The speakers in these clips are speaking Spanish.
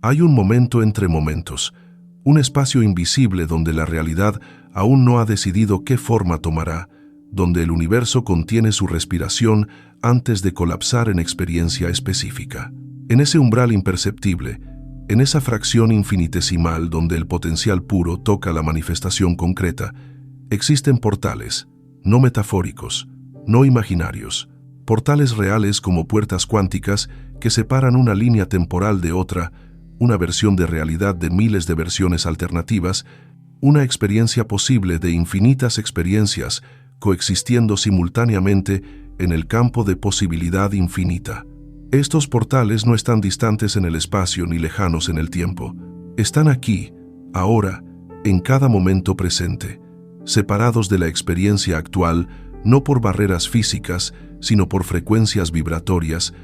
Hay un momento entre momentos, un espacio invisible donde la realidad aún no ha decidido qué forma tomará, donde el universo contiene su respiración antes de colapsar en experiencia específica. En ese umbral imperceptible, en esa fracción infinitesimal donde el potencial puro toca la manifestación concreta, existen portales, no metafóricos, no imaginarios, portales reales como puertas cuánticas que separan una línea temporal de otra, una versión de realidad de miles de versiones alternativas, una experiencia posible de infinitas experiencias coexistiendo simultáneamente en el campo de posibilidad infinita. Estos portales no están distantes en el espacio ni lejanos en el tiempo. Están aquí, ahora, en cada momento presente, separados de la experiencia actual, no por barreras físicas, sino por frecuencias vibratorias,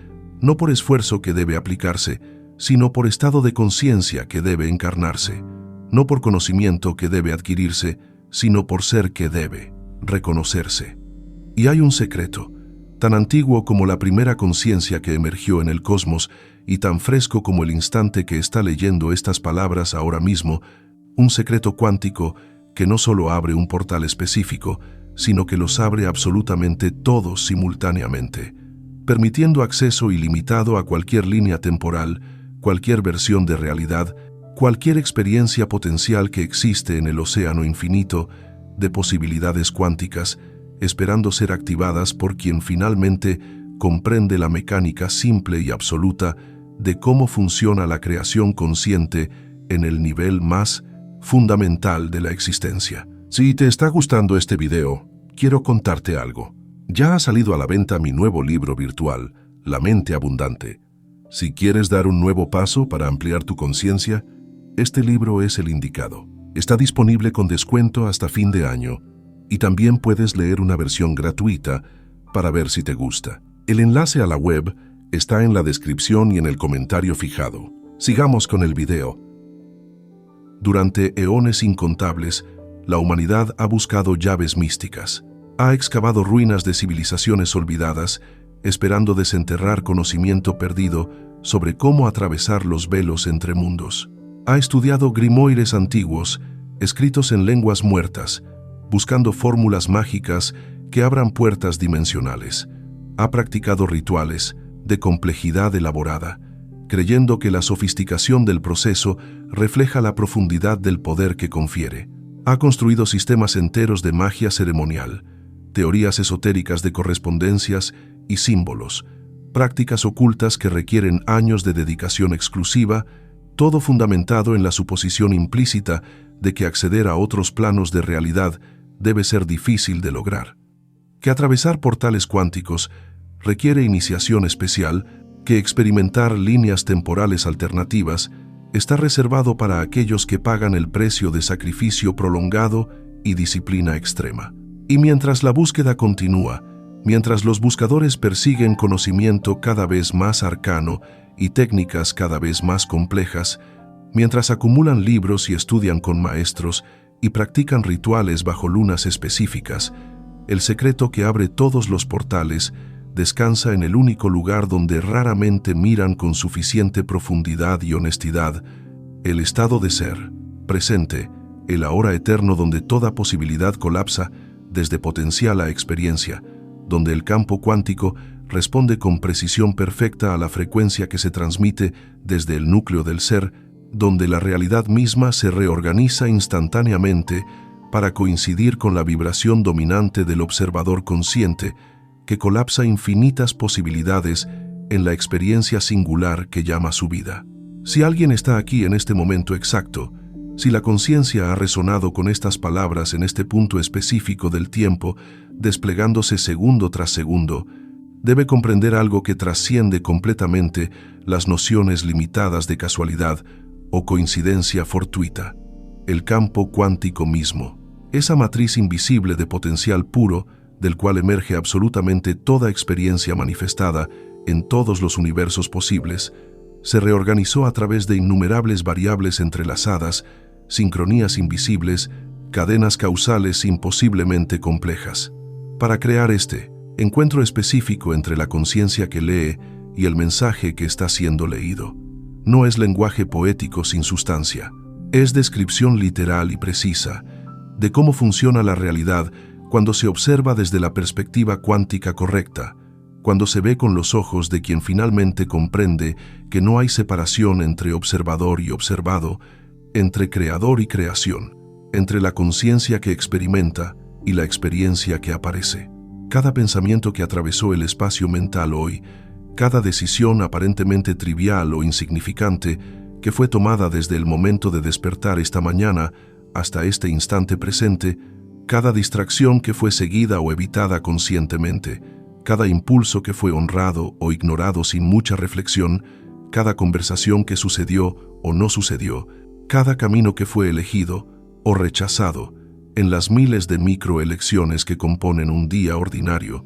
no por esfuerzo que debe aplicarse, sino por estado de conciencia que debe encarnarse, no por conocimiento que debe adquirirse, sino por ser que debe reconocerse. Y hay un secreto, tan antiguo como la primera conciencia que emergió en el cosmos y tan fresco como el instante que está leyendo estas palabras ahora mismo, un secreto cuántico que no solo abre un portal específico, sino que los abre absolutamente todos simultáneamente, permitiendo acceso ilimitado a cualquier línea temporal, cualquier versión de realidad, cualquier experiencia potencial que existe en el océano infinito de posibilidades cuánticas, esperando ser activadas por quien finalmente comprende la mecánica simple y absoluta de cómo funciona la creación consciente en el nivel más fundamental de la existencia. Si te está gustando este video, quiero contarte algo. Ya ha salido a la venta mi nuevo libro virtual, La Mente Abundante. Si quieres dar un nuevo paso para ampliar tu conciencia, este libro es el indicado. Está disponible con descuento hasta fin de año y también puedes leer una versión gratuita para ver si te gusta. El enlace a la web está en la descripción y en el comentario fijado. Sigamos con el video. Durante eones incontables, la humanidad ha buscado llaves místicas. Ha excavado ruinas de civilizaciones olvidadas, esperando desenterrar conocimiento perdido sobre cómo atravesar los velos entre mundos. Ha estudiado grimoires antiguos, escritos en lenguas muertas, buscando fórmulas mágicas que abran puertas dimensionales. Ha practicado rituales de complejidad elaborada, creyendo que la sofisticación del proceso refleja la profundidad del poder que confiere. Ha construido sistemas enteros de magia ceremonial, teorías esotéricas de correspondencias y símbolos, prácticas ocultas que requieren años de dedicación exclusiva, todo fundamentado en la suposición implícita de que acceder a otros planos de realidad debe ser difícil de lograr, que atravesar portales cuánticos requiere iniciación especial, que experimentar líneas temporales alternativas está reservado para aquellos que pagan el precio de sacrificio prolongado y disciplina extrema. Y mientras la búsqueda continúa, mientras los buscadores persiguen conocimiento cada vez más arcano y técnicas cada vez más complejas, mientras acumulan libros y estudian con maestros y practican rituales bajo lunas específicas, el secreto que abre todos los portales descansa en el único lugar donde raramente miran con suficiente profundidad y honestidad, el estado de ser, presente, el ahora eterno donde toda posibilidad colapsa desde potencial a experiencia, donde el campo cuántico responde con precisión perfecta a la frecuencia que se transmite desde el núcleo del ser, donde la realidad misma se reorganiza instantáneamente para coincidir con la vibración dominante del observador consciente, que colapsa infinitas posibilidades en la experiencia singular que llama su vida. Si alguien está aquí en este momento exacto, si la conciencia ha resonado con estas palabras en este punto específico del tiempo, desplegándose segundo tras segundo, debe comprender algo que trasciende completamente las nociones limitadas de casualidad o coincidencia fortuita. El campo cuántico mismo, esa matriz invisible de potencial puro, del cual emerge absolutamente toda experiencia manifestada en todos los universos posibles, se reorganizó a través de innumerables variables entrelazadas, sincronías invisibles, cadenas causales imposiblemente complejas, para crear este encuentro específico entre la conciencia que lee y el mensaje que está siendo leído. No es lenguaje poético sin sustancia. Es descripción literal y precisa de cómo funciona la realidad cuando se observa desde la perspectiva cuántica correcta, cuando se ve con los ojos de quien finalmente comprende que no hay separación entre observador y observado, entre creador y creación, entre la conciencia que experimenta y la experiencia que aparece. Cada pensamiento que atravesó el espacio mental hoy, cada decisión aparentemente trivial o insignificante que fue tomada desde el momento de despertar esta mañana hasta este instante presente, cada distracción que fue seguida o evitada conscientemente, cada impulso que fue honrado o ignorado sin mucha reflexión, cada conversación que sucedió o no sucedió, cada camino que fue elegido o rechazado, en las miles de microelecciones que componen un día ordinario,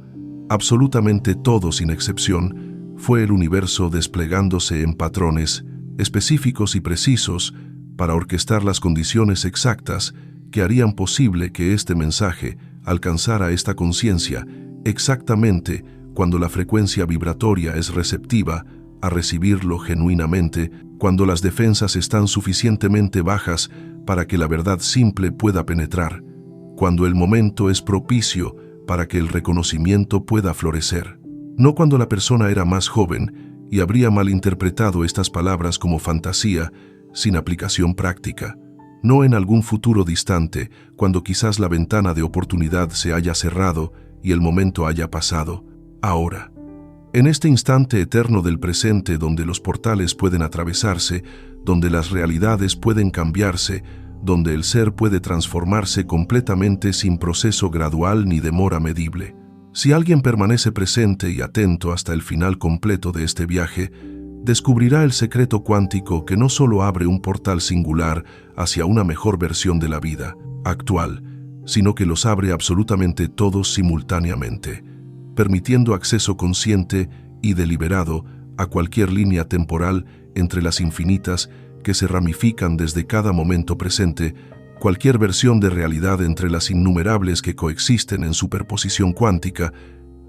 absolutamente todo sin excepción, fue el universo desplegándose en patrones específicos y precisos para orquestar las condiciones exactas que harían posible que este mensaje alcanzara esta conciencia exactamente cuando la frecuencia vibratoria es receptiva a recibirlo genuinamente, cuando las defensas están suficientemente bajas para que la verdad simple pueda penetrar, cuando el momento es propicio para que el reconocimiento pueda florecer. No cuando la persona era más joven y habría malinterpretado estas palabras como fantasía sin aplicación práctica. No en algún futuro distante, cuando quizás la ventana de oportunidad se haya cerrado y el momento haya pasado. Ahora, en este instante eterno del presente donde los portales pueden atravesarse, donde las realidades pueden cambiarse, donde el ser puede transformarse completamente sin proceso gradual ni demora medible. Si alguien permanece presente y atento hasta el final completo de este viaje, descubrirá el secreto cuántico que no solo abre un portal singular hacia una mejor versión de la vida actual, sino que los abre absolutamente todos simultáneamente, permitiendo acceso consciente y deliberado a cualquier línea temporal entre las infinitas que se ramifican desde cada momento presente, cualquier versión de realidad entre las innumerables que coexisten en superposición cuántica,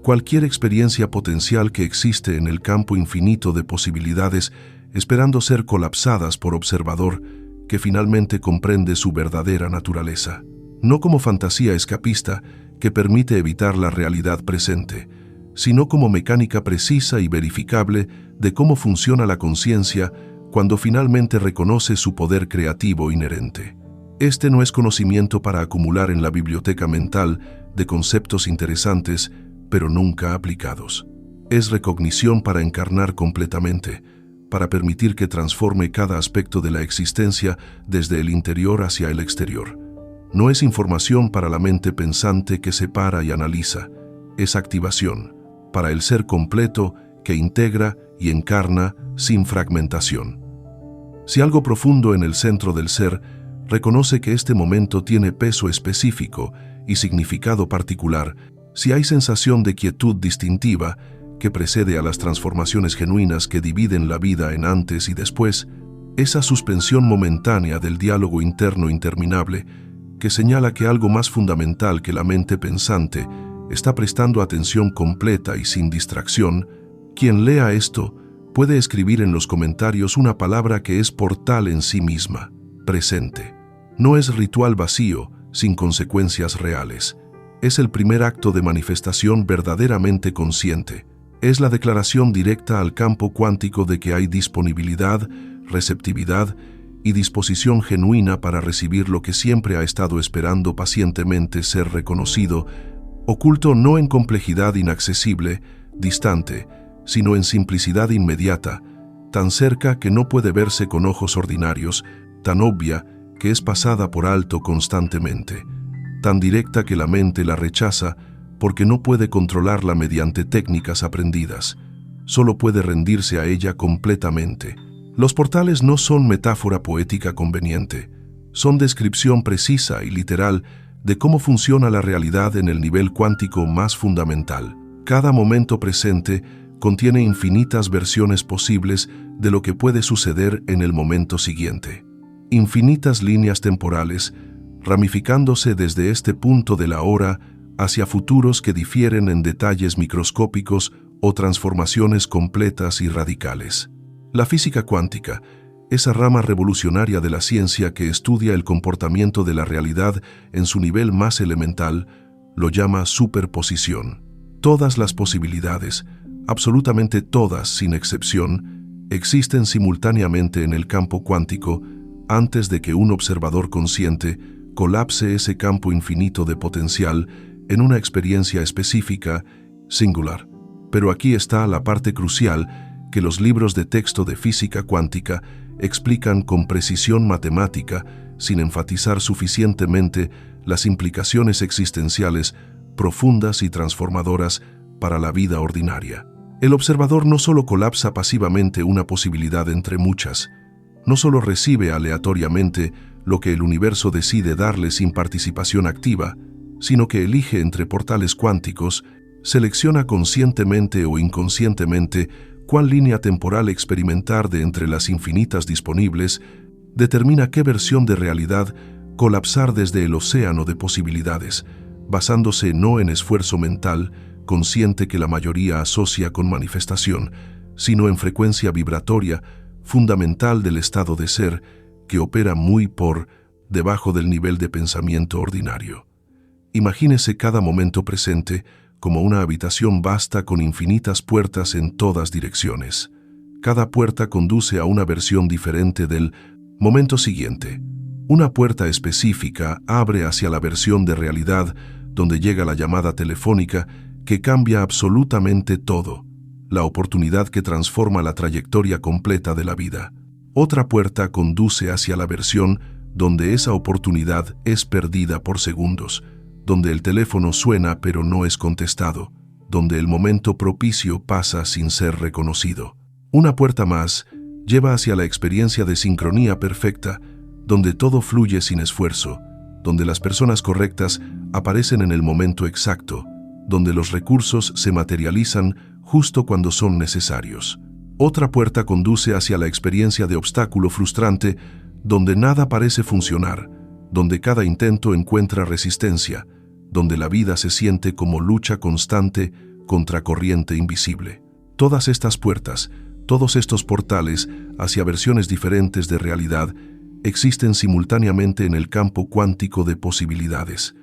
cualquier experiencia potencial que existe en el campo infinito de posibilidades esperando ser colapsadas por observador que finalmente comprende su verdadera naturaleza, no como fantasía escapista que permite evitar la realidad presente, sino como mecánica precisa y verificable de cómo funciona la conciencia cuando finalmente reconoce su poder creativo inherente. Este no es conocimiento para acumular en la biblioteca mental de conceptos interesantes, pero nunca aplicados. Es recognición para encarnar completamente, para permitir que transforme cada aspecto de la existencia desde el interior hacia el exterior. No es información para la mente pensante que separa y analiza, es activación para el ser completo que integra y encarna sin fragmentación. Si algo profundo en el centro del ser reconoce que este momento tiene peso específico y significado particular, si hay sensación de quietud distintiva que precede a las transformaciones genuinas que dividen la vida en antes y después, esa suspensión momentánea del diálogo interno interminable que señala que algo más fundamental que la mente pensante está prestando atención completa y sin distracción, quien lea esto puede escribir en los comentarios una palabra que es portal en sí misma, presente. No es ritual vacío, sin consecuencias reales. Es el primer acto de manifestación verdaderamente consciente. Es la declaración directa al campo cuántico de que hay disponibilidad, receptividad y disposición genuina para recibir lo que siempre ha estado esperando pacientemente ser reconocido, oculto no en complejidad inaccesible, distante, sino en simplicidad inmediata, tan cerca que no puede verse con ojos ordinarios, tan obvia que es pasada por alto constantemente, tan directa que la mente la rechaza porque no puede controlarla mediante técnicas aprendidas, solo puede rendirse a ella completamente. Los portales no son metáfora poética conveniente, son descripción precisa y literal de cómo funciona la realidad en el nivel cuántico más fundamental. Cada momento presente contiene infinitas versiones posibles de lo que puede suceder en el momento siguiente. Infinitas líneas temporales, ramificándose desde este punto de la hora hacia futuros que difieren en detalles microscópicos o transformaciones completas y radicales. La física cuántica, esa rama revolucionaria de la ciencia que estudia el comportamiento de la realidad en su nivel más elemental, lo llama superposición. Todas las posibilidades, absolutamente todas sin excepción, existen simultáneamente en el campo cuántico antes de que un observador consciente colapse ese campo infinito de potencial en una experiencia específica, singular. Pero aquí está la parte crucial que los libros de texto de física cuántica explican con precisión matemática, sin enfatizar suficientemente las implicaciones existenciales profundas y transformadoras para la vida ordinaria. El observador no solo colapsa pasivamente una posibilidad entre muchas, no solo recibe aleatoriamente lo que el universo decide darle sin participación activa, sino que elige entre portales cuánticos, selecciona conscientemente o inconscientemente cuál línea temporal experimentar de entre las infinitas disponibles, determina qué versión de realidad colapsar desde el océano de posibilidades, basándose no en esfuerzo mental, consciente que la mayoría asocia con manifestación, sino en frecuencia vibratoria, fundamental del estado de ser, que opera muy por debajo del nivel de pensamiento ordinario. Imagínese cada momento presente como una habitación vasta con infinitas puertas en todas direcciones. Cada puerta conduce a una versión diferente del momento siguiente. Una puerta específica abre hacia la versión de realidad donde llega la llamada telefónica que cambia absolutamente todo, la oportunidad que transforma la trayectoria completa de la vida. Otra puerta conduce hacia la versión donde esa oportunidad es perdida por segundos, donde el teléfono suena pero no es contestado, donde el momento propicio pasa sin ser reconocido. Una puerta más lleva hacia la experiencia de sincronía perfecta, donde todo fluye sin esfuerzo, donde las personas correctas aparecen en el momento exacto, donde los recursos se materializan justo cuando son necesarios. Otra puerta conduce hacia la experiencia de obstáculo frustrante, donde nada parece funcionar, donde cada intento encuentra resistencia, donde la vida se siente como lucha constante contra corriente invisible. Todas estas puertas, todos estos portales hacia versiones diferentes de realidad, existen simultáneamente en el campo cuántico de posibilidades.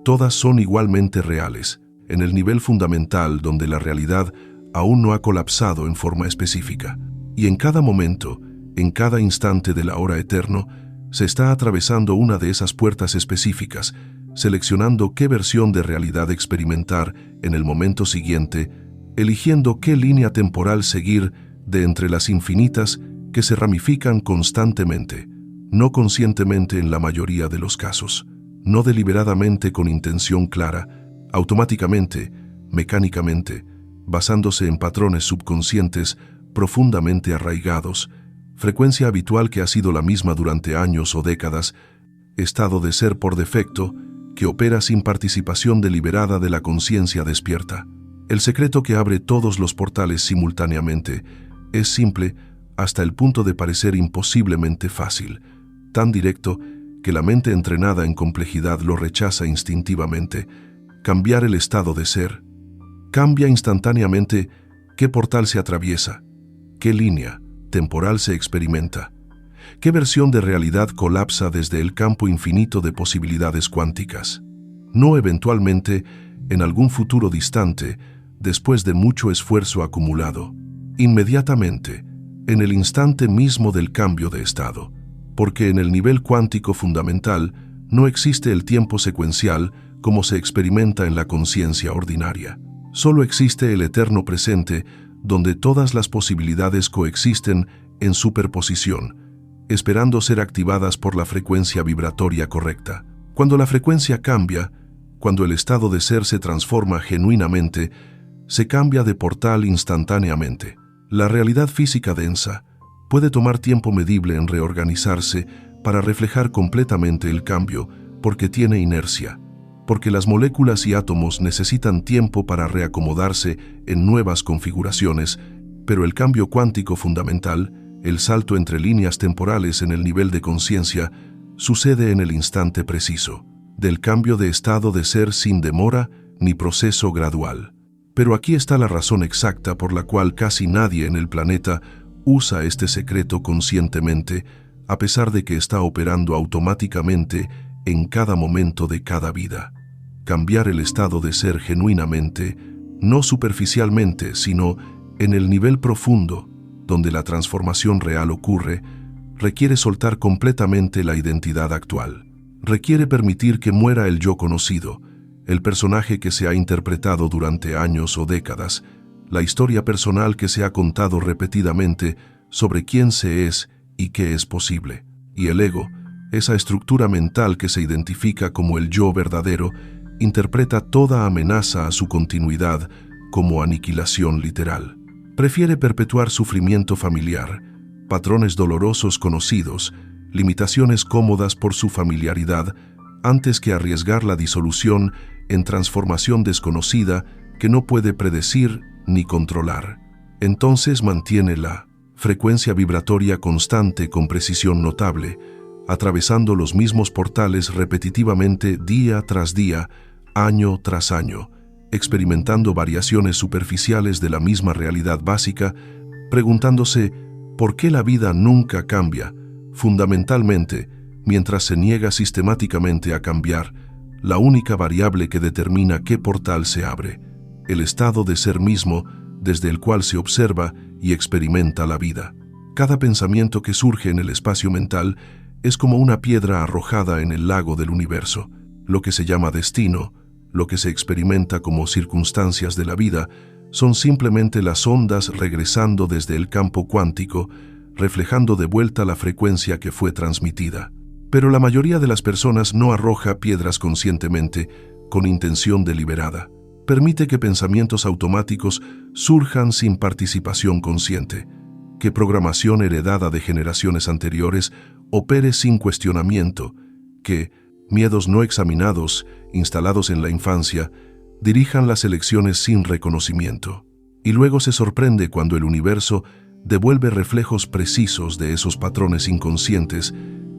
Todas son igualmente reales, en el nivel fundamental donde la realidad aún no ha colapsado en forma específica. Y en cada momento, en cada instante de la hora eterno, se está atravesando una de esas puertas específicas, seleccionando qué versión de realidad experimentar en el momento siguiente, eligiendo qué línea temporal seguir de entre las infinitas que se ramifican constantemente, no conscientemente en la mayoría de los casos, no deliberadamente con intención clara, automáticamente, mecánicamente, basándose en patrones subconscientes profundamente arraigados, frecuencia habitual que ha sido la misma durante años o décadas, estado de ser por defecto que opera sin participación deliberada de la conciencia despierta. El secreto que abre todos los portales simultáneamente es simple hasta el punto de parecer imposiblemente fácil, tan directo que la mente entrenada en complejidad lo rechaza instintivamente. Cambiar el estado de ser. Cambia instantáneamente qué portal se atraviesa, qué línea temporal se experimenta, qué versión de realidad colapsa desde el campo infinito de posibilidades cuánticas. No eventualmente, en algún futuro distante, después de mucho esfuerzo acumulado, inmediatamente, en el instante mismo del cambio de estado, porque en el nivel cuántico fundamental no existe el tiempo secuencial como se experimenta en la conciencia ordinaria. Solo existe el eterno presente, donde todas las posibilidades coexisten en superposición, esperando ser activadas por la frecuencia vibratoria correcta. Cuando la frecuencia cambia, cuando el estado de ser se transforma genuinamente, se cambia de portal instantáneamente. La realidad física densa puede tomar tiempo medible en reorganizarse para reflejar completamente el cambio, porque tiene inercia, porque las moléculas y átomos necesitan tiempo para reacomodarse en nuevas configuraciones, pero el cambio cuántico fundamental, el salto entre líneas temporales en el nivel de conciencia, sucede en el instante preciso, del cambio de estado de ser sin demora ni proceso gradual. Pero aquí está la razón exacta por la cual casi nadie en el planeta usa este secreto conscientemente, a pesar de que está operando automáticamente en cada momento de cada vida. Cambiar el estado de ser genuinamente, no superficialmente, sino en el nivel profundo, donde la transformación real ocurre, requiere soltar completamente la identidad actual. Requiere permitir que muera el yo conocido, el personaje que se ha interpretado durante años o décadas, la historia personal que se ha contado repetidamente sobre quién se es y qué es posible. Y el ego, esa estructura mental que se identifica como el yo verdadero, interpreta toda amenaza a su continuidad como aniquilación literal. Prefiere perpetuar sufrimiento familiar, patrones dolorosos conocidos, limitaciones cómodas por su familiaridad, antes que arriesgar la disolución en transformación desconocida que no puede predecir ni controlar. Entonces mantiene la frecuencia vibratoria constante con precisión notable, atravesando los mismos portales repetitivamente día tras día, año tras año, experimentando variaciones superficiales de la misma realidad básica, preguntándose por qué la vida nunca cambia, fundamentalmente, mientras se niega sistemáticamente a cambiar, la única variable que determina qué portal se abre, el estado de ser mismo desde el cual se observa y experimenta la vida. Cada pensamiento que surge en el espacio mental es como una piedra arrojada en el lago del universo. Lo que se llama destino, lo que se experimenta como circunstancias de la vida, son simplemente las ondas regresando desde el campo cuántico, reflejando de vuelta la frecuencia que fue transmitida. Pero la mayoría de las personas no arroja piedras conscientemente, con intención deliberada. Permite que pensamientos automáticos surjan sin participación consciente, que programación heredada de generaciones anteriores opere sin cuestionamiento, que miedos no examinados, instalados en la infancia, dirijan las elecciones sin reconocimiento. Y luego se sorprende cuando el universo devuelve reflejos precisos de esos patrones inconscientes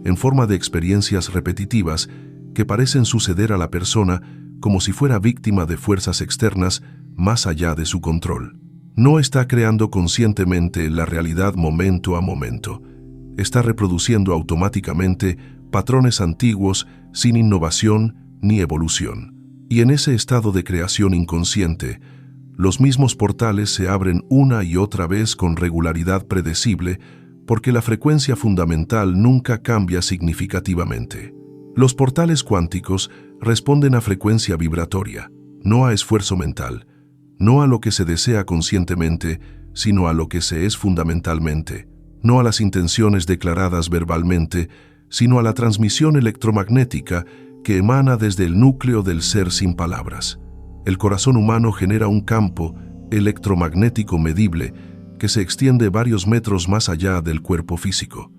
en forma de experiencias repetitivas que parecen suceder a la persona como si fuera víctima de fuerzas externas más allá de su control. No está creando conscientemente la realidad momento a momento. Está reproduciendo automáticamente patrones antiguos sin innovación ni evolución. Y en ese estado de creación inconsciente, los mismos portales se abren una y otra vez con regularidad predecible porque la frecuencia fundamental nunca cambia significativamente. Los portales cuánticos responden a frecuencia vibratoria, no a esfuerzo mental, no a lo que se desea conscientemente, sino a lo que se es fundamentalmente, no a las intenciones declaradas verbalmente, sino a la transmisión electromagnética que emana desde el núcleo del ser sin palabras. El corazón humano genera un campo electromagnético medible que se extiende varios metros más allá del cuerpo físico.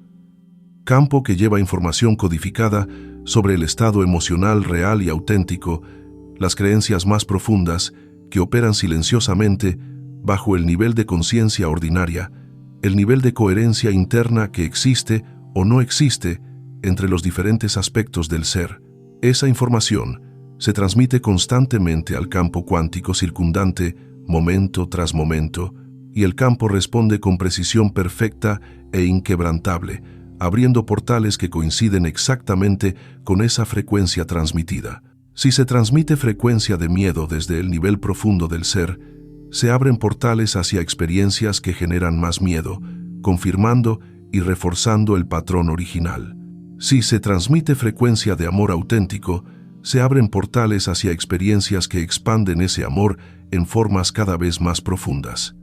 Campo que lleva información codificada sobre el estado emocional real y auténtico, las creencias más profundas que operan silenciosamente bajo el nivel de conciencia ordinaria, el nivel de coherencia interna que existe o no existe entre los diferentes aspectos del ser. Esa información se transmite constantemente al campo cuántico circundante, momento tras momento, y el campo responde con precisión perfecta e inquebrantable, abriendo portales que coinciden exactamente con esa frecuencia transmitida. Si se transmite frecuencia de miedo desde el nivel profundo del ser, se abren portales hacia experiencias que generan más miedo, confirmando y reforzando el patrón original. Si se transmite frecuencia de amor auténtico, se abren portales hacia experiencias que expanden ese amor en formas cada vez más profundas.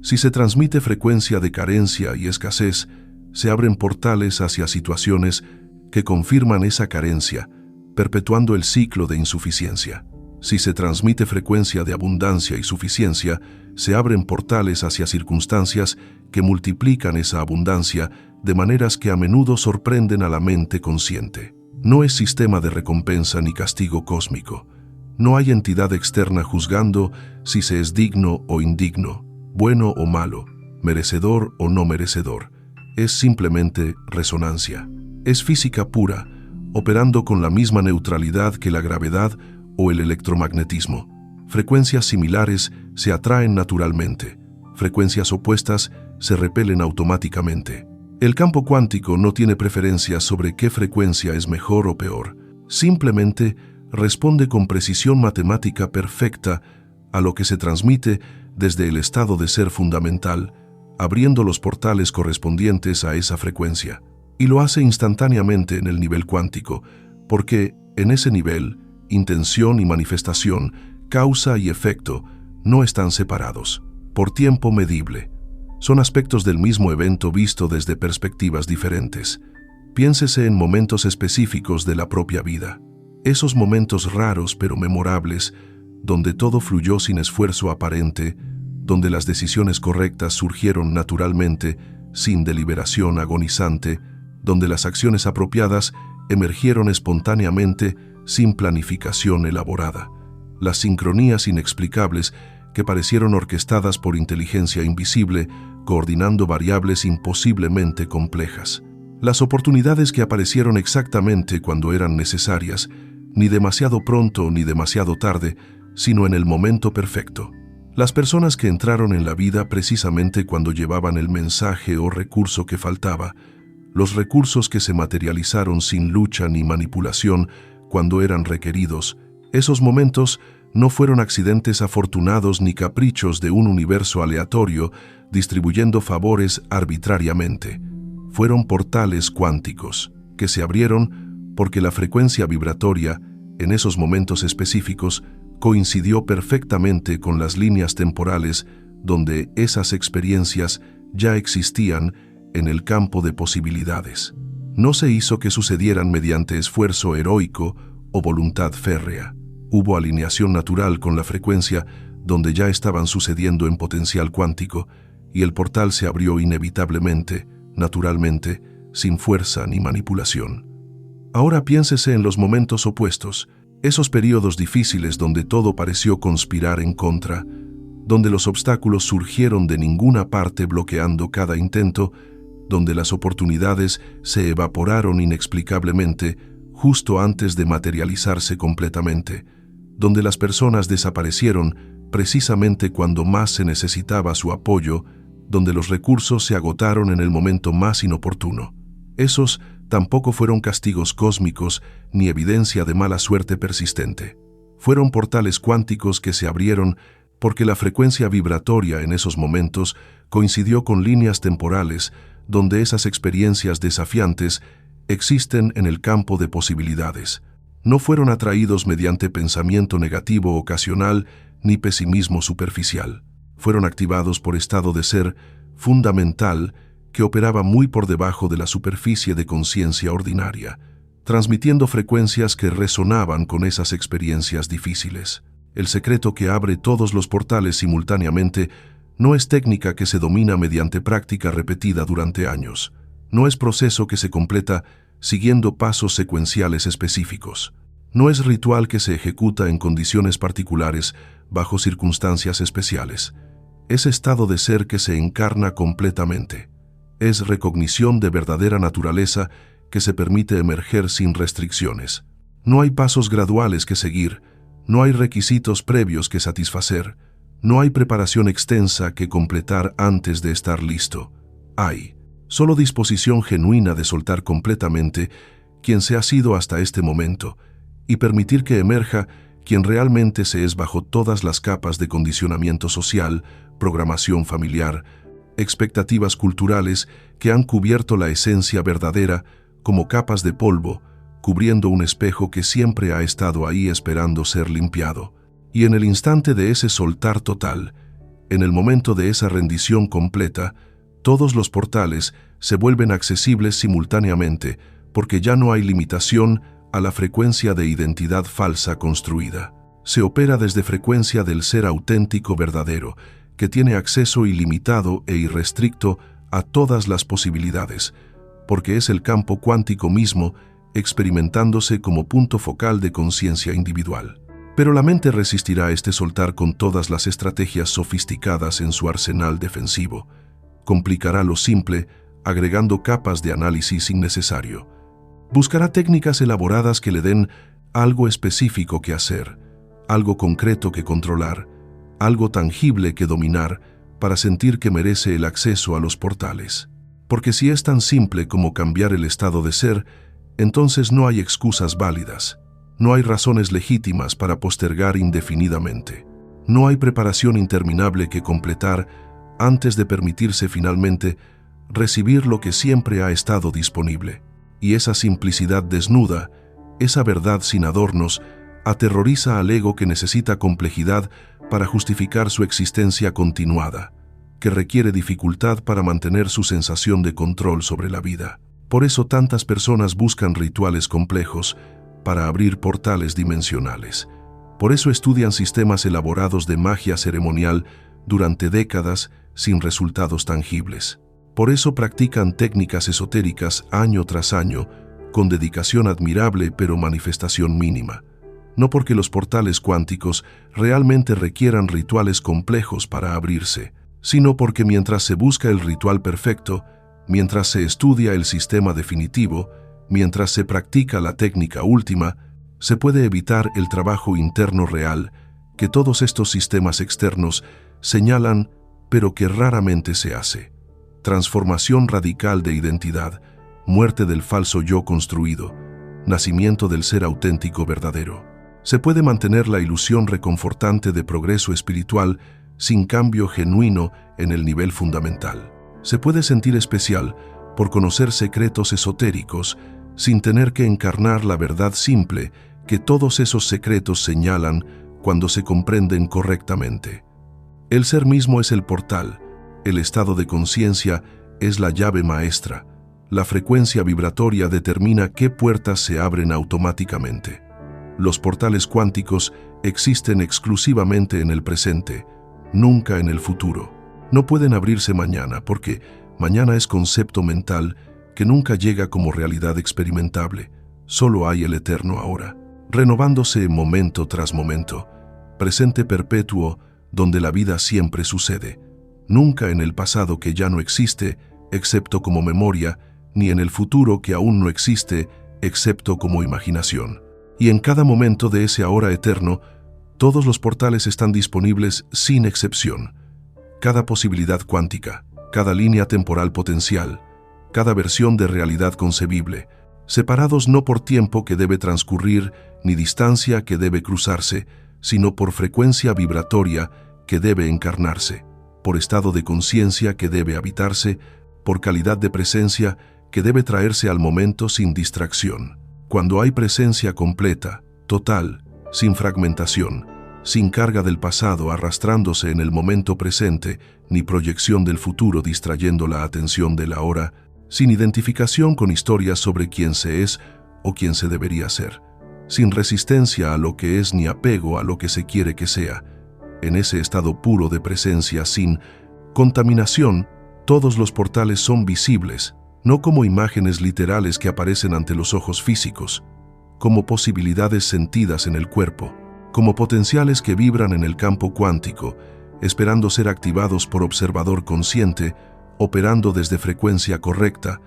Si se transmite frecuencia de carencia y escasez, se abren portales hacia situaciones que confirman esa carencia, perpetuando el ciclo de insuficiencia. Si se transmite frecuencia de abundancia y suficiencia, se abren portales hacia circunstancias que multiplican esa abundancia de maneras que a menudo sorprenden a la mente consciente. No es sistema de recompensa ni castigo cósmico. No hay entidad externa juzgando si se es digno o indigno, bueno o malo, merecedor o no merecedor. Es simplemente resonancia. Es física pura, operando con la misma neutralidad que la gravedad o el electromagnetismo. Frecuencias similares se atraen naturalmente. frecuencias opuestas se repelen automáticamente. El campo cuántico no tiene preferencias sobre qué frecuencia es mejor o peor. Simplemente responde con precisión matemática perfecta a lo que se transmite desde el estado de ser fundamental, abriendo los portales correspondientes a esa frecuencia. Y lo hace instantáneamente en el nivel cuántico, porque en ese nivel, intención y manifestación, causa y efecto, no están separados, por tiempo medible. Son aspectos del mismo evento visto desde perspectivas diferentes. Piénsese en momentos específicos de la propia vida. Esos momentos raros pero memorables, donde todo fluyó sin esfuerzo aparente, donde las decisiones correctas surgieron naturalmente, sin deliberación agonizante, donde las acciones apropiadas emergieron espontáneamente, sin planificación elaborada. Las sincronías inexplicables que parecieron orquestadas por inteligencia invisible, coordinando variables imposiblemente complejas. Las oportunidades que aparecieron exactamente cuando eran necesarias, ni demasiado pronto ni demasiado tarde, sino en el momento perfecto. Las personas que entraron en la vida precisamente cuando llevaban el mensaje o recurso que faltaba, los recursos que se materializaron sin lucha ni manipulación cuando eran requeridos, esos momentos no fueron accidentes afortunados ni caprichos de un universo aleatorio distribuyendo favores arbitrariamente. Fueron portales cuánticos que se abrieron porque la frecuencia vibratoria, en esos momentos específicos, coincidió perfectamente con las líneas temporales donde esas experiencias ya existían en el campo de posibilidades. No se hizo que sucedieran mediante esfuerzo heroico o voluntad férrea. Hubo alineación natural con la frecuencia donde ya estaban sucediendo en potencial cuántico, y el portal se abrió inevitablemente, naturalmente, sin fuerza ni manipulación. Ahora piénsese en los momentos opuestos, esos periodos difíciles donde todo pareció conspirar en contra, donde los obstáculos surgieron de ninguna parte bloqueando cada intento, donde las oportunidades se evaporaron inexplicablemente justo antes de materializarse completamente, donde las personas desaparecieron precisamente cuando más se necesitaba su apoyo, donde los recursos se agotaron en el momento más inoportuno. Esos tampoco fueron castigos cósmicos ni evidencia de mala suerte persistente. Fueron portales cuánticos que se abrieron porque la frecuencia vibratoria en esos momentos coincidió con líneas temporales donde esas experiencias desafiantes existen en el campo de posibilidades. No fueron atraídos mediante pensamiento negativo ocasional ni pesimismo superficial. Fueron activados por estado de ser fundamental que operaba muy por debajo de la superficie de conciencia ordinaria, transmitiendo frecuencias que resonaban con esas experiencias difíciles. El secreto que abre todos los portales simultáneamente no es técnica que se domina mediante práctica repetida durante años. No es proceso que se completa siguiendo pasos secuenciales específicos. No es ritual que se ejecuta en condiciones particulares bajo circunstancias especiales. Es estado de ser que se encarna completamente. Es recognición de verdadera naturaleza que se permite emerger sin restricciones. No hay pasos graduales que seguir, no hay requisitos previos que satisfacer, no hay preparación extensa que completar antes de estar listo. Hay solo disposición genuina de soltar completamente quien se ha sido hasta este momento y permitir que emerja quien realmente se es bajo todas las capas de condicionamiento social, programación familiar, expectativas culturales que han cubierto la esencia verdadera como capas de polvo, cubriendo un espejo que siempre ha estado ahí esperando ser limpiado. Y en el instante de ese soltar total, en el momento de esa rendición completa, todos los portales se vuelven accesibles simultáneamente porque ya no hay limitación a la frecuencia de identidad falsa construida. Se opera desde frecuencia del ser auténtico verdadero, que tiene acceso ilimitado e irrestricto a todas las posibilidades, porque es el campo cuántico mismo experimentándose como punto focal de conciencia individual. Pero la mente resistirá este soltar con todas las estrategias sofisticadas en su arsenal defensivo. Complicará lo simple, agregando capas de análisis innecesario. Buscará técnicas elaboradas que le den algo específico que hacer, algo concreto que controlar, algo tangible que dominar, para sentir que merece el acceso a los portales. Porque si es tan simple como cambiar el estado de ser, entonces no hay excusas válidas, no hay razones legítimas para postergar indefinidamente, no hay preparación interminable que completar antes de permitirse finalmente recibir lo que siempre ha estado disponible. Y esa simplicidad desnuda, esa verdad sin adornos, aterroriza al ego que necesita complejidad para justificar su existencia continuada, que requiere dificultad para mantener su sensación de control sobre la vida. Por eso tantas personas buscan rituales complejos para abrir portales dimensionales. Por eso estudian sistemas elaborados de magia ceremonial durante décadas sin resultados tangibles. Por eso practican técnicas esotéricas año tras año, con dedicación admirable pero manifestación mínima. No porque los portales cuánticos realmente requieran rituales complejos para abrirse, sino porque mientras se busca el ritual perfecto, mientras se estudia el sistema definitivo, mientras se practica la técnica última, se puede evitar el trabajo interno real que todos estos sistemas externos señalan, pero que raramente se hace. Transformación radical de identidad, muerte del falso yo construido, nacimiento del ser auténtico verdadero. Se puede mantener la ilusión reconfortante de progreso espiritual sin cambio genuino en el nivel fundamental. Se puede sentir especial por conocer secretos esotéricos sin tener que encarnar la verdad simple que todos esos secretos señalan cuando se comprenden correctamente. El ser mismo es el portal, el estado de conciencia es la llave maestra, la frecuencia vibratoria determina qué puertas se abren automáticamente. Los portales cuánticos existen exclusivamente en el presente, nunca en el futuro. No pueden abrirse mañana porque mañana es concepto mental que nunca llega como realidad experimentable. Solo hay el eterno ahora, renovándose momento tras momento, presente perpetuo donde la vida siempre sucede, nunca en el pasado que ya no existe, excepto como memoria, ni en el futuro que aún no existe, excepto como imaginación. Y en cada momento de ese ahora eterno, todos los portales están disponibles sin excepción. Cada posibilidad cuántica, cada línea temporal potencial, cada versión de realidad concebible, separados no por tiempo que debe transcurrir ni distancia que debe cruzarse, sino por frecuencia vibratoria que debe encarnarse, por estado de conciencia que debe habitarse, por calidad de presencia que debe traerse al momento sin distracción. Cuando hay presencia completa, total, sin fragmentación, sin carga del pasado arrastrándose en el momento presente, ni proyección del futuro distrayendo la atención del ahora, sin identificación con historias sobre quién se es o quién se debería ser, sin resistencia a lo que es ni apego a lo que se quiere que sea. En ese estado puro de presencia sin contaminación, todos los portales son visibles, no como imágenes literales que aparecen ante los ojos físicos, como posibilidades sentidas en el cuerpo, como potenciales que vibran en el campo cuántico, esperando ser activados por observador consciente, operando desde frecuencia correcta,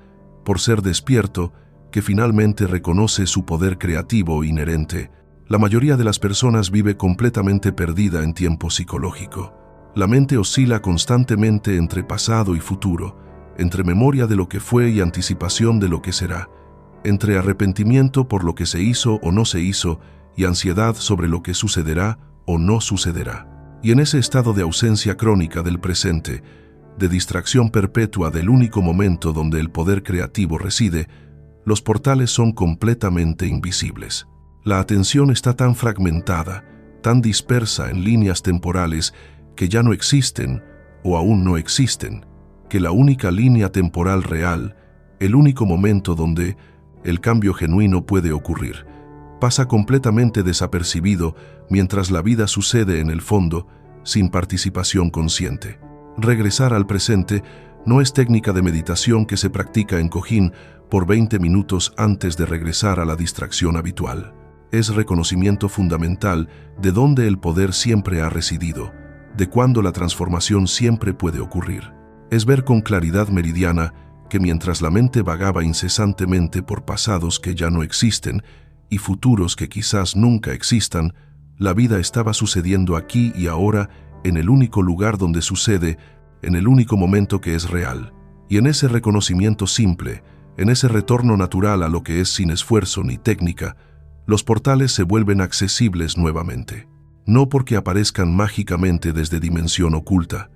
por ser despierto, que finalmente reconoce su poder creativo inherente. La mayoría de las personas vive completamente perdida en tiempo psicológico. La mente oscila constantemente entre pasado y futuro, entre memoria de lo que fue y anticipación de lo que será, entre arrepentimiento por lo que se hizo o no se hizo y ansiedad sobre lo que sucederá o no sucederá. Y en ese estado de ausencia crónica del presente, de distracción perpetua del único momento donde el poder creativo reside, los portales son completamente invisibles. La atención está tan fragmentada, tan dispersa en líneas temporales que ya no existen o aún no existen, que la única línea temporal real, el único momento donde el cambio genuino puede ocurrir, pasa completamente desapercibido mientras la vida sucede en el fondo, sin participación consciente. Regresar al presente no es técnica de meditación que se practica en cojín por 20 minutos antes de regresar a la distracción habitual. Es reconocimiento fundamental de dónde el poder siempre ha residido, de cuándo la transformación siempre puede ocurrir. Es ver con claridad meridiana que mientras la mente vagaba incesantemente por pasados que ya no existen y futuros que quizás nunca existan, la vida estaba sucediendo aquí y ahora en el único lugar donde sucede, en el único momento que es real. Y en ese reconocimiento simple, en ese retorno natural a lo que es sin esfuerzo ni técnica, los portales se vuelven accesibles nuevamente. No porque aparezcan mágicamente desde dimensión oculta,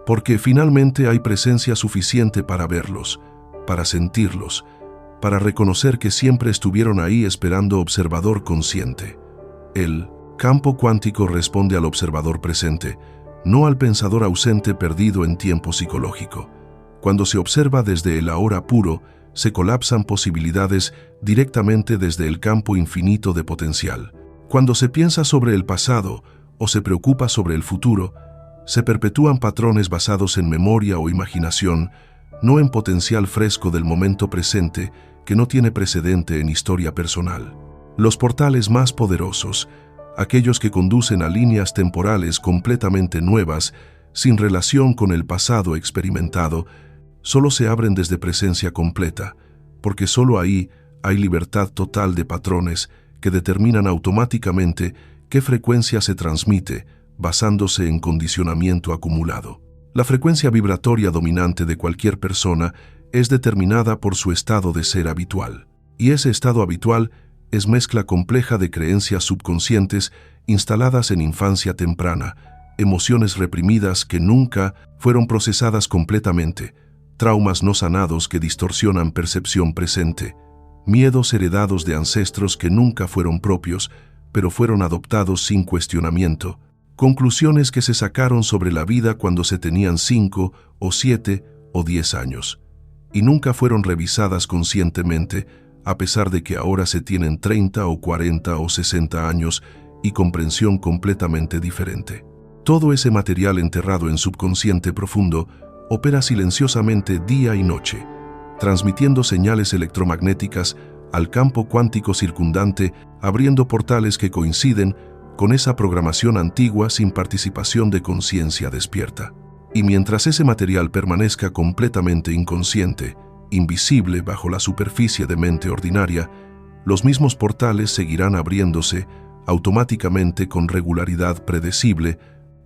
porque finalmente hay presencia suficiente para verlos, para sentirlos, para reconocer que siempre estuvieron ahí esperando observador consciente. El campo cuántico responde al observador presente, no al pensador ausente perdido en tiempo psicológico. Cuando se observa desde el ahora puro, se colapsan posibilidades directamente desde el campo infinito de potencial. Cuando se piensa sobre el pasado o se preocupa sobre el futuro, se perpetúan patrones basados en memoria o imaginación, no en potencial fresco del momento presente que no tiene precedente en historia personal. Los portales más poderosos, aquellos que conducen a líneas temporales completamente nuevas, sin relación con el pasado experimentado, solo se abren desde presencia completa, porque solo ahí hay libertad total de patrones que determinan automáticamente qué frecuencia se transmite, basándose en condicionamiento acumulado. La frecuencia vibratoria dominante de cualquier persona es determinada por su estado de ser habitual. Y ese estado habitual es mezcla compleja de creencias subconscientes instaladas en infancia temprana, emociones reprimidas que nunca fueron procesadas completamente, traumas no sanados que distorsionan percepción presente, miedos heredados de ancestros que nunca fueron propios, pero fueron adoptados sin cuestionamiento, conclusiones que se sacaron sobre la vida cuando se tenían 5 o 7 o 10 años, y nunca fueron revisadas conscientemente, a pesar de que ahora se tienen 30 o 40 o 60 años y comprensión completamente diferente. Todo ese material enterrado en subconsciente profundo opera silenciosamente día y noche, transmitiendo señales electromagnéticas al campo cuántico circundante, abriendo portales que coinciden con esa programación antigua sin participación de conciencia despierta. Y mientras ese material permanezca completamente inconsciente, invisible bajo la superficie de mente ordinaria, los mismos portales seguirán abriéndose automáticamente con regularidad predecible,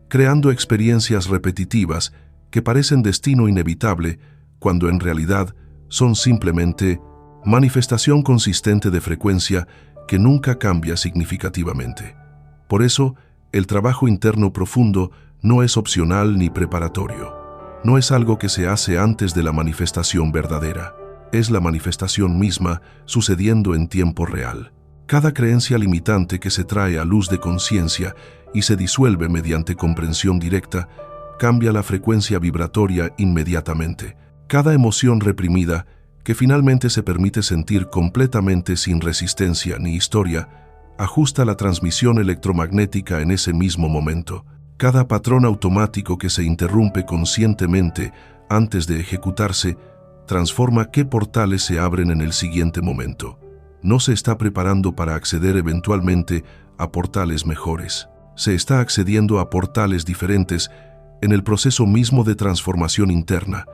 creando experiencias repetitivas que parecen destino inevitable cuando en realidad son simplemente manifestación consistente de frecuencia que nunca cambia significativamente. Por eso, el trabajo interno profundo no es opcional ni preparatorio. No es algo que se hace antes de la manifestación verdadera. Es la manifestación misma sucediendo en tiempo real. Cada creencia limitante que se trae a luz de conciencia y se disuelve mediante comprensión directa, cambia la frecuencia vibratoria inmediatamente. Cada emoción reprimida, que finalmente se permite sentir completamente sin resistencia ni historia, ajusta la transmisión electromagnética en ese mismo momento. Cada patrón automático que se interrumpe conscientemente antes de ejecutarse, transforma qué portales se abren en el siguiente momento. No se está preparando para acceder eventualmente a portales mejores. Se está accediendo a portales diferentes en el proceso mismo de transformación interna,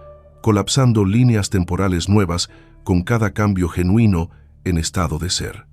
colapsando líneas temporales nuevas con cada cambio genuino en estado de ser.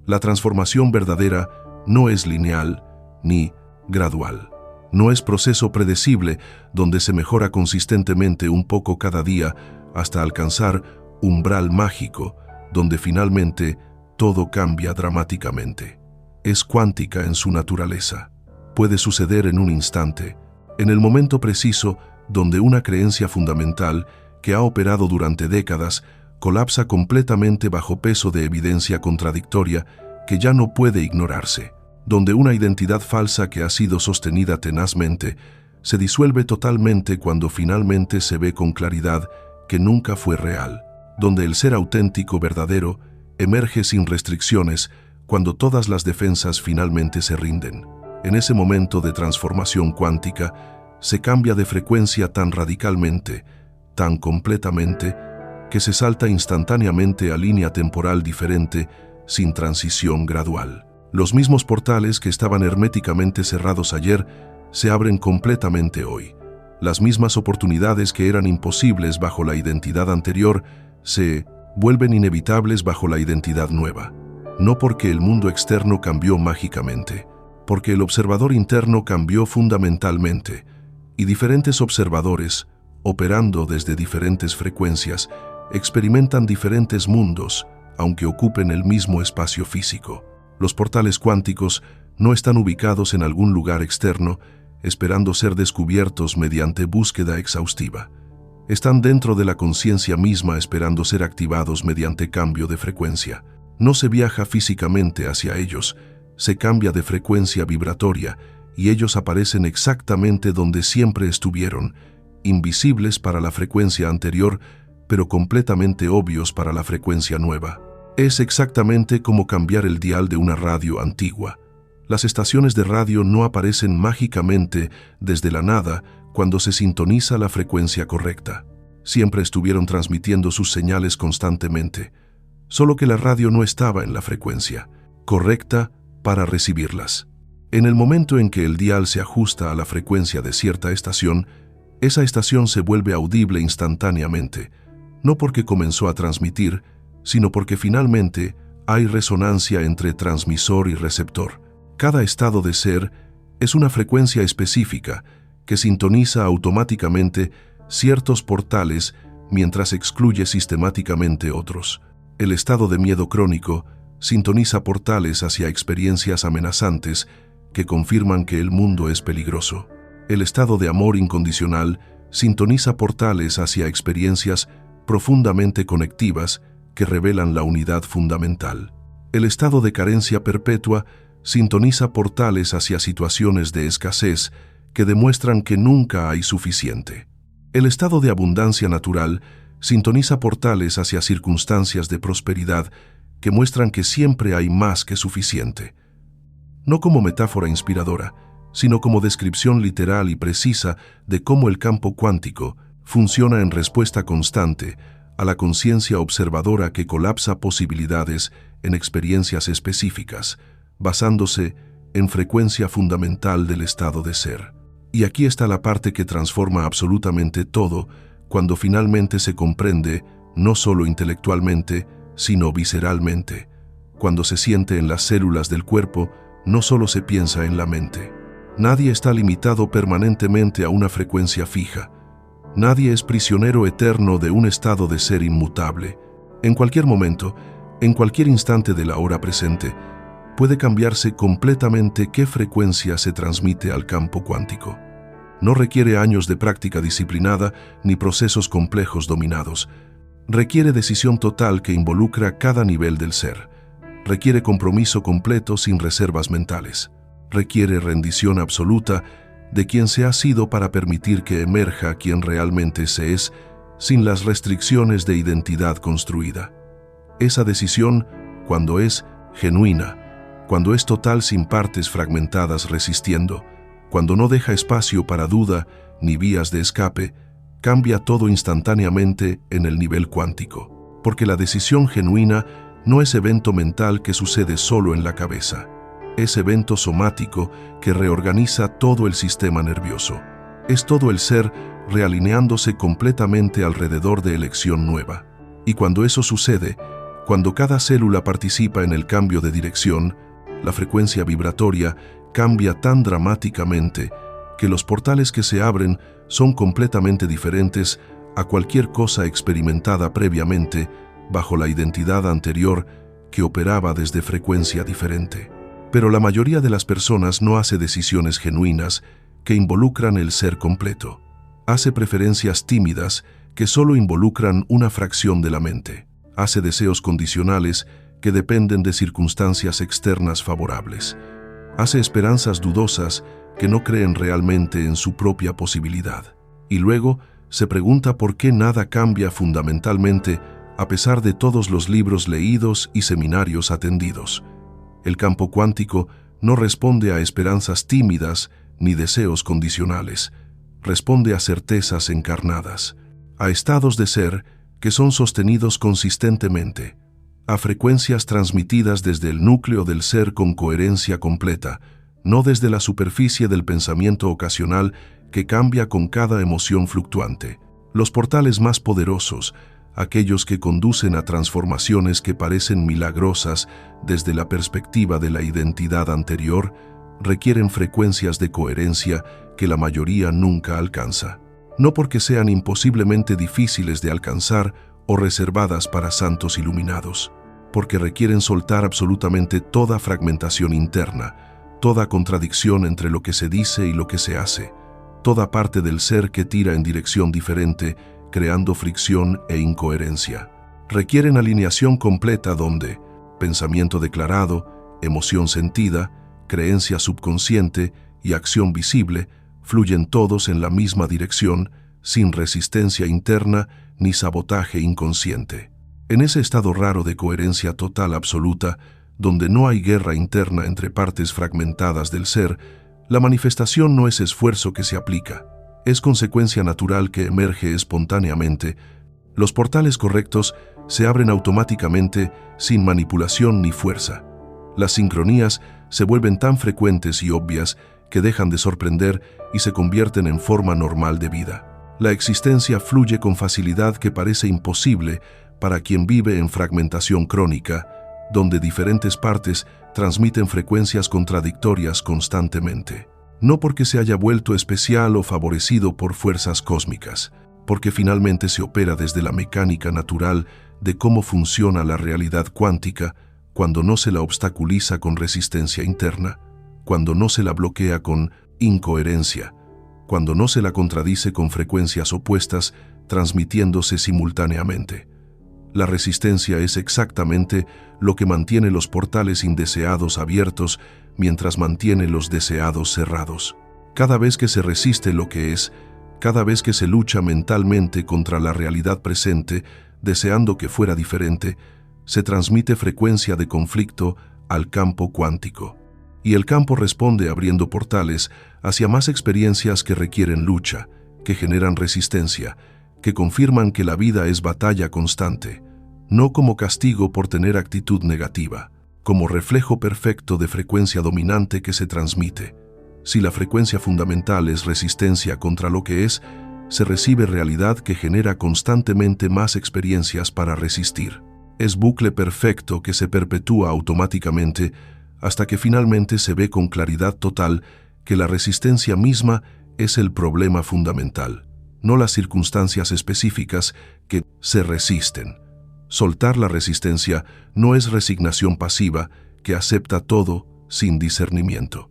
La transformación verdadera no es lineal ni gradual. No es proceso predecible donde se mejora consistentemente un poco cada día hasta alcanzar umbral mágico donde finalmente todo cambia dramáticamente. Es cuántica en su naturaleza. Puede suceder en un instante, en el momento preciso donde una creencia fundamental que ha operado durante décadas colapsa completamente bajo peso de evidencia contradictoria que ya no puede ignorarse, donde una identidad falsa que ha sido sostenida tenazmente se disuelve totalmente cuando finalmente se ve con claridad que nunca fue real, donde el ser auténtico verdadero emerge sin restricciones cuando todas las defensas finalmente se rinden. En ese momento de transformación cuántica, se cambia de frecuencia tan radicalmente, tan completamente, que se salta instantáneamente a línea temporal diferente, sin transición gradual. Los mismos portales que estaban herméticamente cerrados ayer se abren completamente hoy. Las mismas oportunidades que eran imposibles bajo la identidad anterior se vuelven inevitables bajo la identidad nueva. No porque el mundo externo cambió mágicamente, porque el observador interno cambió fundamentalmente, y diferentes observadores, operando desde diferentes frecuencias, experimentan diferentes mundos, aunque ocupen el mismo espacio físico. Los portales cuánticos no están ubicados en algún lugar externo, esperando ser descubiertos mediante búsqueda exhaustiva. Están dentro de la conciencia misma, esperando ser activados mediante cambio de frecuencia. No se viaja físicamente hacia ellos, se cambia de frecuencia vibratoria y ellos aparecen exactamente donde siempre estuvieron, invisibles para la frecuencia anterior, pero completamente obvios para la frecuencia nueva. Es exactamente como cambiar el dial de una radio antigua. Las estaciones de radio no aparecen mágicamente desde la nada cuando se sintoniza la frecuencia correcta. Siempre estuvieron transmitiendo sus señales constantemente, solo que la radio no estaba en la frecuencia correcta para recibirlas. En el momento en que el dial se ajusta a la frecuencia de cierta estación, esa estación se vuelve audible instantáneamente, no porque comenzó a transmitir, sino porque finalmente hay resonancia entre transmisor y receptor. Cada estado de ser es una frecuencia específica que sintoniza automáticamente ciertos portales mientras excluye sistemáticamente otros. El estado de miedo crónico sintoniza portales hacia experiencias amenazantes que confirman que el mundo es peligroso. El estado de amor incondicional sintoniza portales hacia experiencias profundamente conectivas que revelan la unidad fundamental. El estado de carencia perpetua sintoniza portales hacia situaciones de escasez que demuestran que nunca hay suficiente. El estado de abundancia natural sintoniza portales hacia circunstancias de prosperidad que muestran que siempre hay más que suficiente. No como metáfora inspiradora, sino como descripción literal y precisa de cómo el campo cuántico funciona en respuesta constante a la conciencia observadora que colapsa posibilidades en experiencias específicas, basándose en frecuencia fundamental del estado de ser. Y aquí está la parte que transforma absolutamente todo cuando finalmente se comprende, no solo intelectualmente, sino visceralmente. Cuando se siente en las células del cuerpo, no solo se piensa en la mente. Nadie está limitado permanentemente a una frecuencia fija. Nadie es prisionero eterno de un estado de ser inmutable. En cualquier momento, en cualquier instante de la hora presente, puede cambiarse completamente qué frecuencia se transmite al campo cuántico. No requiere años de práctica disciplinada ni procesos complejos dominados. Requiere decisión total que involucra cada nivel del ser. Requiere compromiso completo sin reservas mentales. Requiere rendición absoluta de quien se ha sido para permitir que emerja quien realmente se es, sin las restricciones de identidad construida. Esa decisión, cuando es genuina, cuando es total sin partes fragmentadas resistiendo, cuando no deja espacio para duda ni vías de escape, cambia todo instantáneamente en el nivel cuántico. Porque la decisión genuina no es evento mental que sucede solo en la cabeza. Es evento somático que reorganiza todo el sistema nervioso. Es todo el ser realineándose completamente alrededor de elección nueva. Y cuando eso sucede, cuando cada célula participa en el cambio de dirección, la frecuencia vibratoria cambia tan dramáticamente que los portales que se abren son completamente diferentes a cualquier cosa experimentada previamente bajo la identidad anterior que operaba desde frecuencia diferente. Pero la mayoría de las personas no hace decisiones genuinas que involucran el ser completo. Hace preferencias tímidas que solo involucran una fracción de la mente. Hace deseos condicionales que dependen de circunstancias externas favorables. Hace esperanzas dudosas que no creen realmente en su propia posibilidad. Y luego se pregunta por qué nada cambia fundamentalmente a pesar de todos los libros leídos y seminarios atendidos. El campo cuántico no responde a esperanzas tímidas ni deseos condicionales. Responde a certezas encarnadas, a estados de ser que son sostenidos consistentemente, a frecuencias transmitidas desde el núcleo del ser con coherencia completa, no desde la superficie del pensamiento ocasional que cambia con cada emoción fluctuante. Los portales más poderosos, aquellos que conducen a transformaciones que parecen milagrosas desde la perspectiva de la identidad anterior, requieren frecuencias de coherencia que la mayoría nunca alcanza. No porque sean imposiblemente difíciles de alcanzar o reservadas para santos iluminados, porque requieren soltar absolutamente toda fragmentación interna, toda contradicción entre lo que se dice y lo que se hace, toda parte del ser que tira en dirección diferente, creando fricción e incoherencia. Requieren alineación completa donde pensamiento declarado, emoción sentida, creencia subconsciente y acción visible fluyen todos en la misma dirección, sin resistencia interna ni sabotaje inconsciente. En ese estado raro de coherencia total absoluta, donde no hay guerra interna entre partes fragmentadas del ser, la manifestación no es esfuerzo que se aplica, es consecuencia natural que emerge espontáneamente. Los portales correctos se abren automáticamente sin manipulación ni fuerza. Las sincronías se vuelven tan frecuentes y obvias que dejan de sorprender y se convierten en forma normal de vida. La existencia fluye con facilidad que parece imposible para quien vive en fragmentación crónica, donde diferentes partes transmiten frecuencias contradictorias constantemente. No porque se haya vuelto especial o favorecido por fuerzas cósmicas, porque finalmente se opera desde la mecánica natural de cómo funciona la realidad cuántica cuando no se la obstaculiza con resistencia interna, cuando no se la bloquea con incoherencia, cuando no se la contradice con frecuencias opuestas transmitiéndose simultáneamente. La resistencia es exactamente lo que mantiene los portales indeseados abiertos mientras mantiene los deseados cerrados. Cada vez que se resiste lo que es, cada vez que se lucha mentalmente contra la realidad presente, deseando que fuera diferente, se transmite frecuencia de conflicto al campo cuántico. Y el campo responde abriendo portales hacia más experiencias que requieren lucha, que generan resistencia, que confirman que la vida es batalla constante, no como castigo por tener actitud negativa, como reflejo perfecto de frecuencia dominante que se transmite. Si la frecuencia fundamental es resistencia contra lo que es, se recibe realidad que genera constantemente más experiencias para resistir. Es bucle perfecto que se perpetúa automáticamente hasta que finalmente se ve con claridad total que la resistencia misma es el problema fundamental, no las circunstancias específicas que se resisten. Soltar la resistencia no es resignación pasiva que acepta todo sin discernimiento.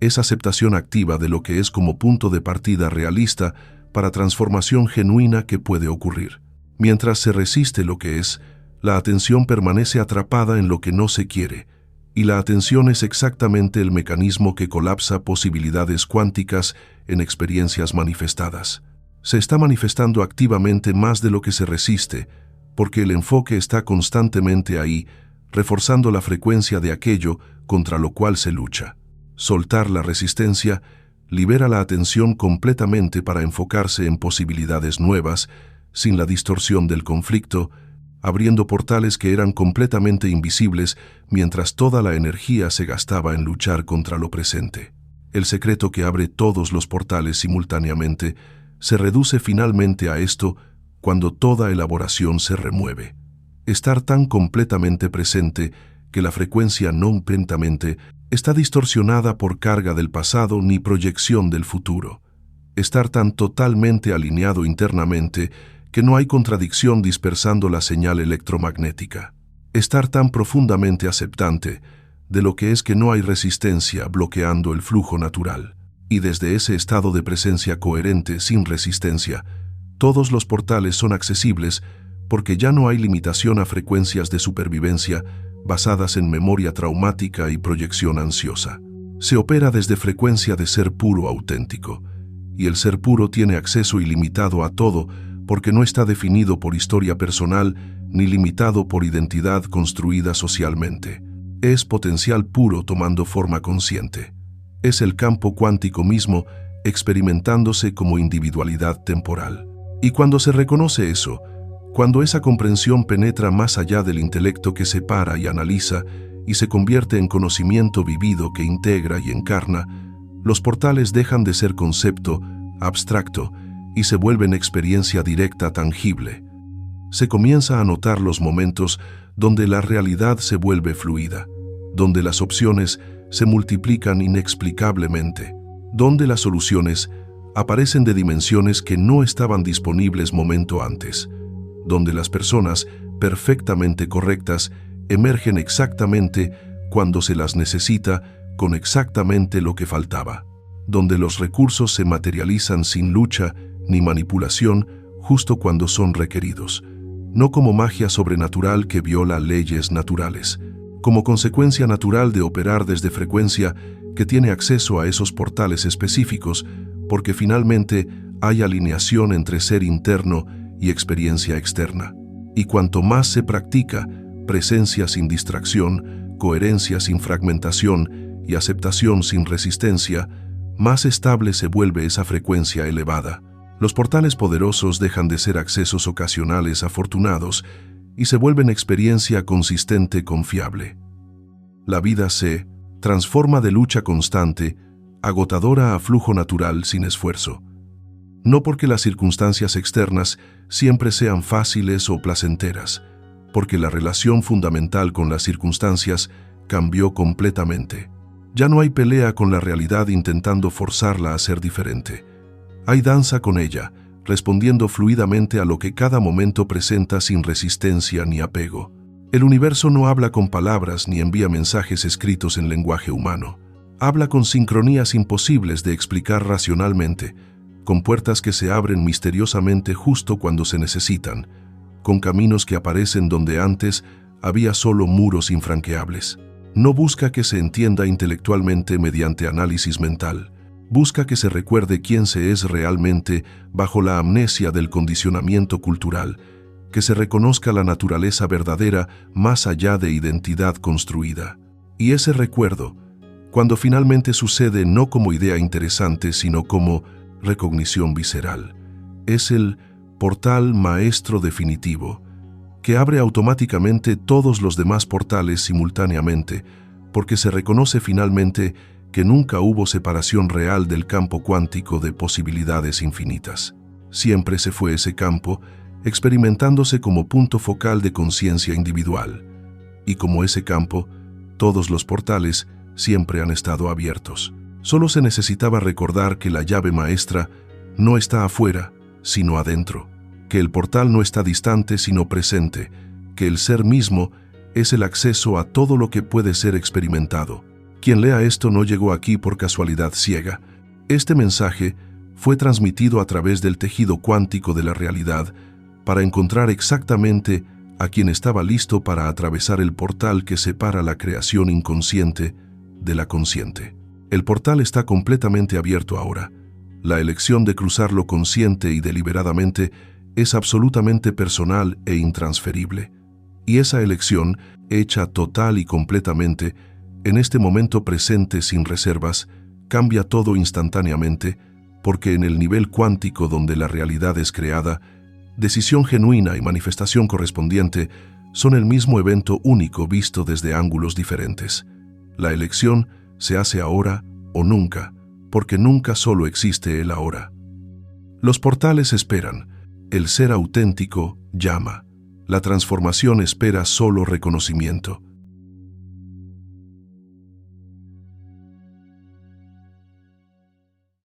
Es aceptación activa de lo que es como punto de partida realista para transformación genuina que puede ocurrir. Mientras se resiste lo que es, la atención permanece atrapada en lo que no se quiere, y la atención es exactamente el mecanismo que colapsa posibilidades cuánticas en experiencias manifestadas. Se está manifestando activamente más de lo que se resiste, porque el enfoque está constantemente ahí, reforzando la frecuencia de aquello contra lo cual se lucha. Soltar la resistencia libera la atención completamente para enfocarse en posibilidades nuevas, sin la distorsión del conflicto, abriendo portales que eran completamente invisibles mientras toda la energía se gastaba en luchar contra lo presente. El secreto que abre todos los portales simultáneamente se reduce finalmente a esto cuando toda elaboración se remueve. Estar tan completamente presente que la frecuencia no lentamente está distorsionada por carga del pasado ni proyección del futuro. Estar tan totalmente alineado internamente que no hay contradicción dispersando la señal electromagnética. Estar tan profundamente aceptante de lo que es que no hay resistencia bloqueando el flujo natural. Y desde ese estado de presencia coherente sin resistencia, todos los portales son accesibles porque ya no hay limitación a frecuencias de supervivencia basadas en memoria traumática y proyección ansiosa. Se opera desde frecuencia de ser puro auténtico, y el ser puro tiene acceso ilimitado a todo porque no está definido por historia personal ni limitado por identidad construida socialmente. Es potencial puro tomando forma consciente. Es el campo cuántico mismo experimentándose como individualidad temporal. Y cuando se reconoce eso, cuando esa comprensión penetra más allá del intelecto que separa y analiza y se convierte en conocimiento vivido que integra y encarna, los portales dejan de ser concepto abstracto y se vuelven experiencia directa tangible. Se comienza a notar los momentos donde la realidad se vuelve fluida, donde las opciones se multiplican inexplicablemente, donde las soluciones aparecen de dimensiones que no estaban disponibles momento antes, donde las personas perfectamente correctas emergen exactamente cuando se las necesita, con exactamente lo que faltaba, donde los recursos se materializan sin lucha ni manipulación justo cuando son requeridos, no como magia sobrenatural que viola leyes naturales, como consecuencia natural de operar desde frecuencia que tiene acceso a esos portales específicos, porque finalmente hay alineación entre ser interno y experiencia externa. Y cuanto más se practica presencia sin distracción, coherencia sin fragmentación y aceptación sin resistencia, más estable se vuelve esa frecuencia elevada. Los portales poderosos dejan de ser accesos ocasionales afortunados y se vuelven experiencia consistente confiable. La vida se transforma de lucha constante, agotadora a flujo natural sin esfuerzo. No porque las circunstancias externas siempre sean fáciles o placenteras, porque la relación fundamental con las circunstancias cambió completamente. Ya no hay pelea con la realidad intentando forzarla a ser diferente. Hay danza con ella, respondiendo fluidamente a lo que cada momento presenta sin resistencia ni apego. El universo no habla con palabras ni envía mensajes escritos en lenguaje humano. Habla con sincronías imposibles de explicar racionalmente, con puertas que se abren misteriosamente justo cuando se necesitan, con caminos que aparecen donde antes había solo muros infranqueables. No busca que se entienda intelectualmente mediante análisis mental. Busca que se recuerde quién se es realmente bajo la amnesia del condicionamiento cultural, que se reconozca la naturaleza verdadera más allá de identidad construida. Y ese recuerdo, cuando finalmente sucede no como idea interesante, sino como recognición visceral, es el portal maestro definitivo, que abre automáticamente todos los demás portales simultáneamente, porque se reconoce finalmente que nunca hubo separación real del campo cuántico de posibilidades infinitas. Siempre se fue ese campo, experimentándose como punto focal de conciencia individual. Y como ese campo, todos los portales siempre han estado abiertos. Solo se necesitaba recordar que la llave maestra no está afuera, sino adentro, que el portal no está distante, sino presente, que el ser mismo es el acceso a todo lo que puede ser experimentado. Quien lea esto no llegó aquí por casualidad ciega. Este mensaje fue transmitido a través del tejido cuántico de la realidad para encontrar exactamente a quien estaba listo para atravesar el portal que separa la creación inconsciente de la consciente. El portal está completamente abierto ahora. La elección de cruzarlo consciente y deliberadamente es absolutamente personal e intransferible. Y esa elección, hecha total y completamente, en este momento presente sin reservas, cambia todo instantáneamente, porque en el nivel cuántico donde la realidad es creada, decisión genuina y manifestación correspondiente son el mismo evento único visto desde ángulos diferentes. La elección se hace ahora o nunca, porque nunca solo existe el ahora. Los portales esperan, el ser auténtico llama, la transformación espera solo reconocimiento.